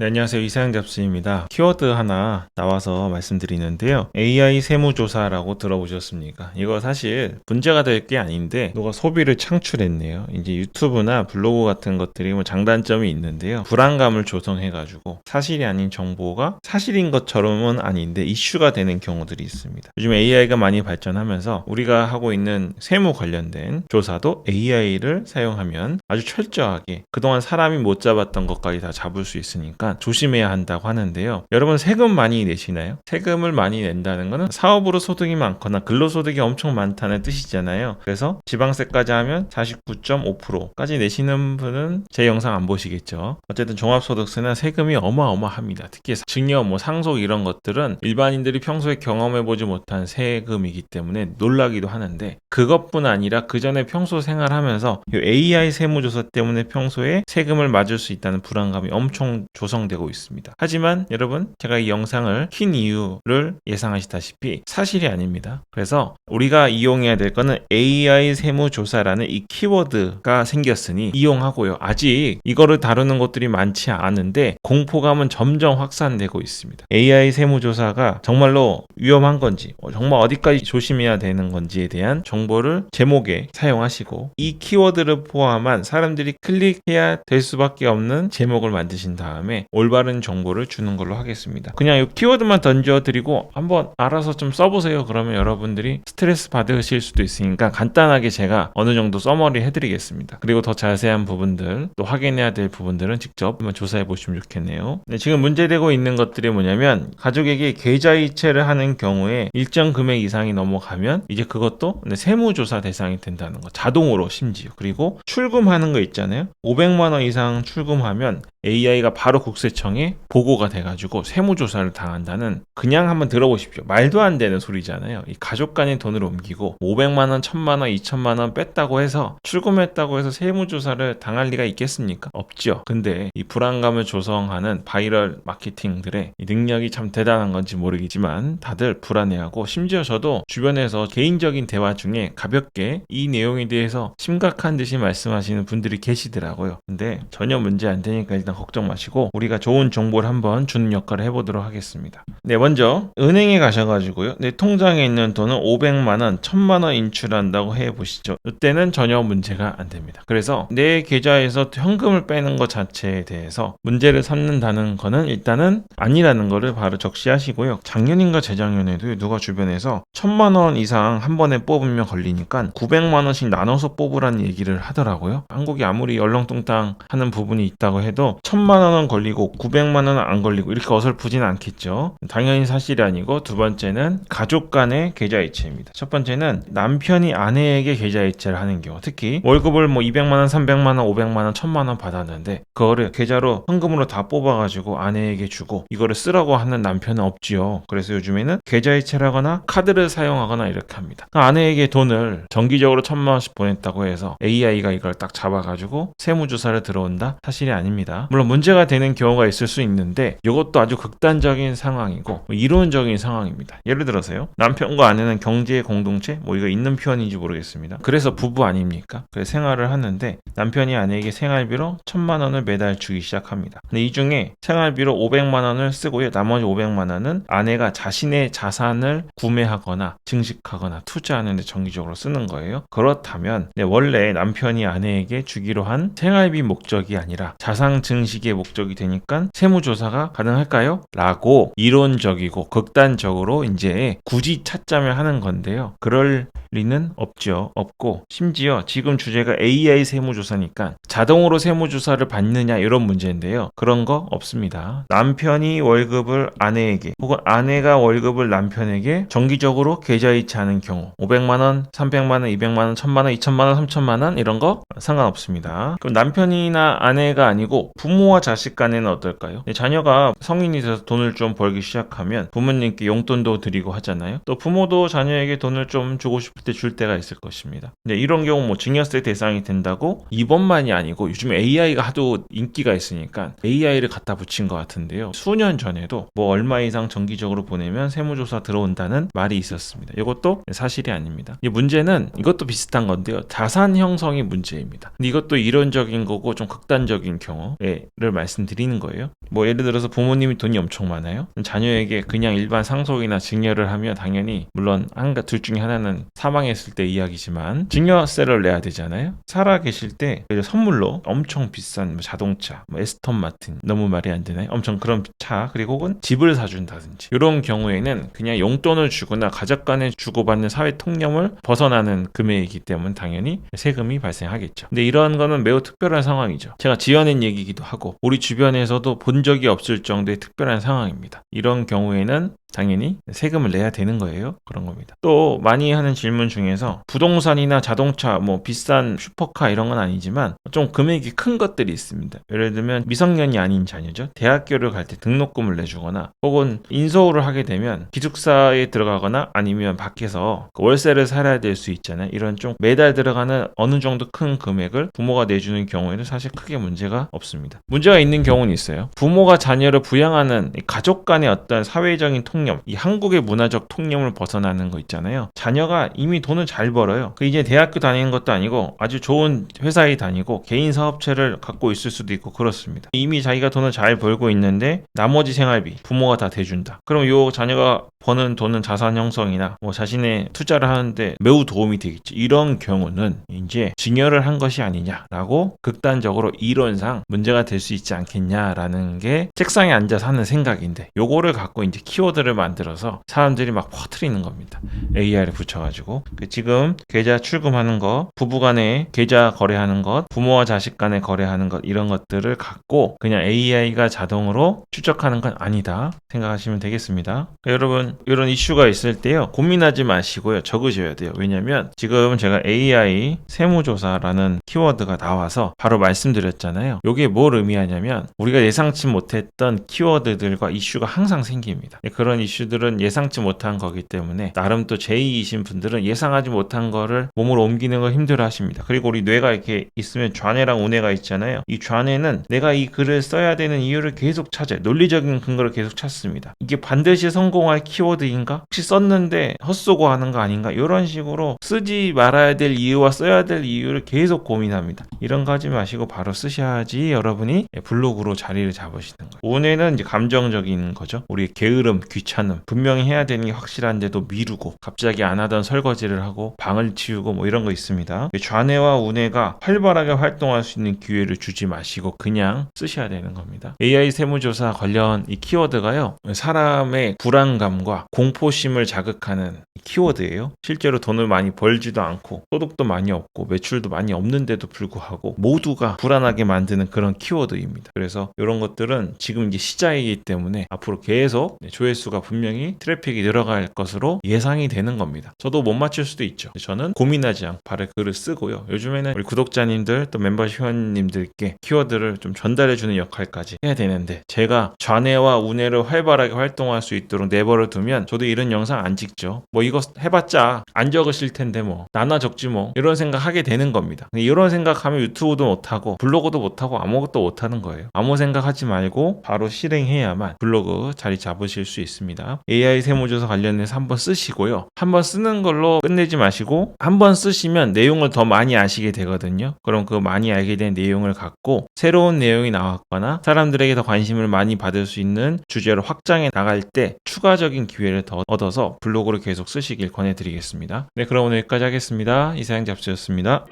네, 안녕하세요. 이사영 잡스입니다. 키워드 하나 나와서 말씀드리는데요. AI 세무조사라고 들어보셨습니까? 이거 사실 문제가 될 게 아닌데 누가 소비를 창출했네요. 이제 유튜브나 블로그 같은 것들이 뭐 장단점이 있는데요. 불안감을 조성해가지고 사실이 아닌 정보가 사실인 것처럼은 아닌데 이슈가 되는 경우들이 있습니다. 요즘 AI가 많이 발전하면서 우리가 하고 있는 세무 관련된 조사도 AI를 사용하면 아주 철저하게 그동안 사람이 못 잡았던 것까지 다 잡을 수 있으니까 조심해야 한다고 하는데요. 여러분 세금 많이 내시나요? 세금을 많이 낸다는 것은 사업으로 소득이 많거나 근로소득이 엄청 많다는 뜻이잖아요. 그래서 지방세까지 하면 49.5%까지 내시는 분은 제 영상 안 보시겠죠. 어쨌든 종합소득세는 세금이 어마어마합니다. 특히 증여, 상속 이런 것들은 일반인들이 평소에 경험해보지 못한 세금이기 때문에 놀라기도 하는데 그것뿐 아니라 그 전에 평소 생활하면서 AI 세무조사 때문에 평소에 세금을 맞을 수 있다는 불안감이 엄청 조성되고 있습니다. 하지만 여러분 제가 이 영상을 킨 이유를 예상하시다시피 사실이 아닙니다. 그래서 우리가 이용해야 될 거는 AI 세무조사라는 이 키워드가 생겼으니 이용하고요. 아직 이거를 다루는 것들이 많지 않은데 공포감은 점점 확산되고 있습니다. AI 세무조사가 정말로 위험한 건지 정말 어디까지 조심해야 되는 건지에 대한 정보를 제목에 사용하시고 이 키워드를 포함한 사람들이 클릭해야 될 수밖에 없는 제목을 만드신 다음에 올바른 정보를 주는 걸로 하겠습니다. 그냥 이 키워드만 던져드리고 한번 알아서 좀 써보세요. 그러면 여러분들이 스트레스 받으실 수도 있으니까 간단하게 제가 어느 정도 서머리 해드리겠습니다. 그리고 더 자세한 부분들 또 확인해야 될 부분들은 직접 한번 조사해 보시면 좋겠네요. 네, 지금 문제되고 있는 것들이 뭐냐면 가족에게 계좌이체를 하는 경우에 일정 금액 이상이 넘어가면 이제 그것도 세무조사 대상이 된다는 거. 자동으로 심지어. 그리고 출금하는 거 있잖아요. 500만 원 이상 출금하면 AI가 바로 국세청에 보고가 돼가지고 세무조사를 당한다는 그냥 한번 들어보십시오. 말도 안 되는 소리잖아요. 이 가족 간의 돈을 옮기고 500만 원, 1000만 원, 2000만 원 뺐다고 해서 출금했다고 해서 세무조사를 당할 리가 있겠습니까? 없죠. 근데 이 불안감을 조성하는 바이럴 마케팅들의 이 능력이 참 대단한 건지 모르겠지만 다들 불안해하고 심지어 저도 주변에서 개인적인 대화 중에 가볍게 이 내용에 대해서 심각한 듯이 말씀하시는 분들이 계시더라고요. 근데 전혀 문제 안 되니까 일단 걱정 마시고 우리가 좋은 정보를 한번 주는 역할을 해보도록 하겠습니다. 네, 먼저 은행에 가셔가지고요. 내 통장에 있는 돈은 500만 원, 1000만 원 인출한다고 해보시죠. 이때는 전혀 문제가 안 됩니다. 그래서 내 계좌에서 현금을 빼는 것 자체에 대해서 문제를 삼는다는 거는 일단은 아니라는 거를 바로 적시하시고요. 작년인가 재작년에도 누가 주변에서 1000만 원 이상 한 번에 뽑으면 걸리니까 900만 원씩 나눠서 뽑으라는 얘기를 하더라고요. 한국이 아무리 얼렁뚱땅 하는 부분이 있다고 해도 1000만 원은 걸리고 900만 원은 안 걸리고 이렇게 어설프진 않겠죠. 당연히 사실이 아니고 두 번째는 가족 간의 계좌이체입니다. 첫 번째는 남편이 아내에게 계좌이체를 하는 경우 특히 월급을 200만 원, 300만 원, 500만 원, 1000만 원 받았는데 그거를 계좌로 현금으로 다 뽑아가지고 아내에게 주고 이거를 쓰라고 하는 남편은 없지요. 그래서 요즘에는 계좌이체를 하거나 카드를 사용하거나 이렇게 합니다. 아내에게 돈을 정기적으로 1000만 원씩 보냈다고 해서 AI가 이걸 딱 잡아가지고 세무조사를 들어온다? 사실이 아닙니다. 물론 문제가 되는 경우가 있을 수 있는데 이것도 아주 극단적인 상황이고 이론적인 상황입니다. 예를 들어서요. 남편과 아내는 경제 공동체 이거 있는 표현인지 모르겠습니다. 그래서 부부 아닙니까? 그래서 생활을 하는데 남편이 아내에게 생활비로 1000만 원을 매달 주기 시작합니다. 근데 이 중에 생활비로 500만 원을 쓰고요. 나머지 500만 원은 아내가 자신의 자산을 구매하거나 증식하거나 투자하는 데 정기적으로 쓰는 거예요. 그렇다면 원래 남편이 아내에게 주기로 한 생활비 목적이 아니라 자산 증식의 목적이 되니까 세무조사가 가능할까요? 라고 이론적이고 극단적으로 이제 굳이 찾자면 하는 건데요. 그럴 리는 없죠. 없고 심지어 지금 주제가 AI 세무조사니까 자동으로 세무조사를 받느냐 이런 문제인데요. 그런 거 없습니다. 남편이 월급을 아내에게 혹은 아내가 월급을 남편에게 정기적으로 계좌이체하는 경우 500만 원, 300만 원, 200만 원, 1000만 원, 2000만 원, 3000만 원 이런 거 상관없습니다. 그럼 남편이나 아내가 아니고 부모와 자식 간에는 어떨까요? 자녀가 성인이 돼서 돈을 좀 벌기 시작하면 부모님께 용돈도 드리고 하잖아요. 또 부모도 자녀에게 돈을 좀 주고 싶을 때 줄 때가 있을 것입니다. 근데 이런 경우 증여세 대상이 된다고 이번만이 아니고 요즘 AI가 하도 인기가 있으니까 AI를 갖다 붙인 것 같은데요. 수년 전에도 얼마 이상 정기적으로 보내면 세무조사 들어온다는 말이 있었습니다. 이것도 사실이 아닙니다. 이 문제는 이것도 비슷한 건데요. 자산 형성이 문제입니다. 근데 이것도 이론적인 거고 좀 극단적인 경우를 말씀드린 보이는 거예요. 뭐 예를 들어서 부모님이 돈이 엄청 많아요. 자녀에게 그냥 일반 상속이나 증여를 하면 당연히 물론 둘 중에 하나는 사망했을 때 이야기지만 증여세를 내야 되잖아요. 살아 계실 때 선물로 엄청 비싼 뭐 자동차, 뭐 에스턴 마틴, 너무 말이 안 되나요? 엄청 그런 차, 그리고 혹은 집을 사준다든지 이런 경우에는 그냥 용돈을 주거나 가족 간에 주고받는 사회 통념을 벗어나는 금액이기 때문에 당연히 세금이 발생하겠죠. 근데 이런 거는 매우 특별한 상황이죠. 제가 지어낸 얘기이기도 하고 우리 주변에서도 본 적이 없을 정도의 특별한 상황입니다. 이런 경우에는 당연히 세금을 내야 되는 거예요. 그런 겁니다. 또 많이 하는 질문 중에서 부동산이나 자동차, 뭐 비싼 슈퍼카 이런 건 아니지만 좀 금액이 큰 것들이 있습니다. 예를 들면 미성년이 아닌 자녀죠. 대학교를 갈 때 등록금을 내주거나 혹은 인서울을 하게 되면 기숙사에 들어가거나 아니면 밖에서 월세를 살아야 될 수 있잖아요. 이런 좀 매달 들어가는 어느 정도 큰 금액을 부모가 내주는 경우에는 사실 크게 문제가 없습니다. 문제가 있는 경우는 있어요. 부모가 자녀를 부양하는 가족 간의 어떤 사회적인 통념, 이 한국의 문화적 통념을 벗어나는 거 있잖아요. 자녀가 이미 돈을 잘 벌어요. 이제 대학교 다니는 것도 아니고 아주 좋은 회사에 다니고 개인 사업체를 갖고 있을 수도 있고 그렇습니다. 이미 자기가 돈을 잘 벌고 있는데 나머지 생활비 부모가 다 대준다. 그럼 요 자녀가 버는 돈은 자산 형성이나 뭐 자신의 투자를 하는데 매우 도움이 되겠지. 이런 경우는 이제 증여를 한 것이 아니냐라고 극단적으로 이론상 문제가 될 수 있지 않겠냐라는 게 책상에 앉아서 하는 생각인데 요거를 갖고 이제 키워드를 만들어서 사람들이 막 퍼뜨리는 겁니다. AI를 붙여가지고 지금 계좌 출금하는 것, 부부간에 계좌 거래하는 것, 부모와 자식 간에 거래하는 것 이런 것들을 갖고 그냥 AI가 자동으로 추적하는 건 아니다 생각하시면 되겠습니다. 여러분 이런 이슈가 있을 때요 고민하지 마시고요 적으셔야 돼요. 왜냐면 지금 제가 AI 세무조사라는 키워드가 나와서 바로 말씀드렸잖아요. 이게 뭘 의미하냐면 우리가 예상치 못했던 키워드들과 이슈가 항상 생깁니다. 그런 이슈들은 예상치 못한 거기 때문에 나름 또 제2이신 분들은 예상하지 못한 거를 몸으로 옮기는 걸 힘들어 하십니다. 그리고 우리 뇌가 이렇게 있으면 좌뇌랑 우뇌가 있잖아요. 이 좌뇌는 내가 이 글을 써야 되는 이유를 계속 찾아요. 논리적인 근거를 계속 찾습니다. 이게 반드시 성공할 키워드인가? 혹시 썼는데 헛쏘고 하는 거 아닌가? 이런 식으로 쓰지 말아야 될 이유와 써야 될 이유를 계속 고민합니다. 이런 거 하지 마시고 바로 쓰셔야지 여러분이 블로그로 자리를 잡으시는 거예요. 우뇌는 이제 감정적인 거죠. 우리 게으름, 귀찮음, 분명히 해야 되는 게 확실한데도 미루고 갑자기 안 하던 설거지를 하고 방을 치우고 뭐 이런 거 있습니다. 좌뇌와 우뇌가 활발하게 활동할 수 있는 기회를 주지 마시고 그냥 쓰셔야 되는 겁니다. AI 세무조사 관련 이 키워드가요 사람의 불안감과 공포심을 자극하는 키워드예요. 실제로 돈을 많이 벌지도 않고 소득도 많이 없고 매출도 많이 없는데도 불구하고 모두가 불안하게 만드는 그런 키워드입니다. 그래서 이런 것들은 지금 이제 시작이기 때문에 앞으로 계속 조회수가 분명히 트래픽이 늘어갈 것으로 예상이 되는 겁니다. 저도 못 맞출 수도 있죠. 저는 고민하지 않고 바로 글을 쓰고요. 요즘에는 우리 구독자님들 또 멤버십 회원님들께 키워드를 좀 전달해주는 역할까지 해야 되는데 제가 좌뇌와 우뇌를 활발하게 활동할 수 있도록 내버려 두면 저도 이런 영상 안 찍죠. 뭐 이거 해봤자 안 적으실 텐데 뭐 나나 적지 뭐 이런 생각 하게 되는 겁니다. 이런 생각하면 유튜브도 못하고 블로그도 못하고 아무것도 못하는 거예요. 아무 생각하지 말고 바로 실행해야만 블로그 자리 잡으실 수 있습니다. AI 세무조사 관련해서 한번 쓰시고요. 한번 쓰는 걸로 끝내지 마시고 한번 쓰시면 내용을 더 많이 아시게 되거든요. 그럼 그 많이 알게 된 내용을 갖고 새로운 내용이 나왔거나 사람들에게 더 관심을 많이 받을 수 있는 주제로 확장해 나갈 때 추가적인 기회를 더 얻어서 블로그를 계속 쓰시길 권해드리겠습니다. 네, 그럼 오늘 여기까지 하겠습니다. 이사양 잡스였습니다.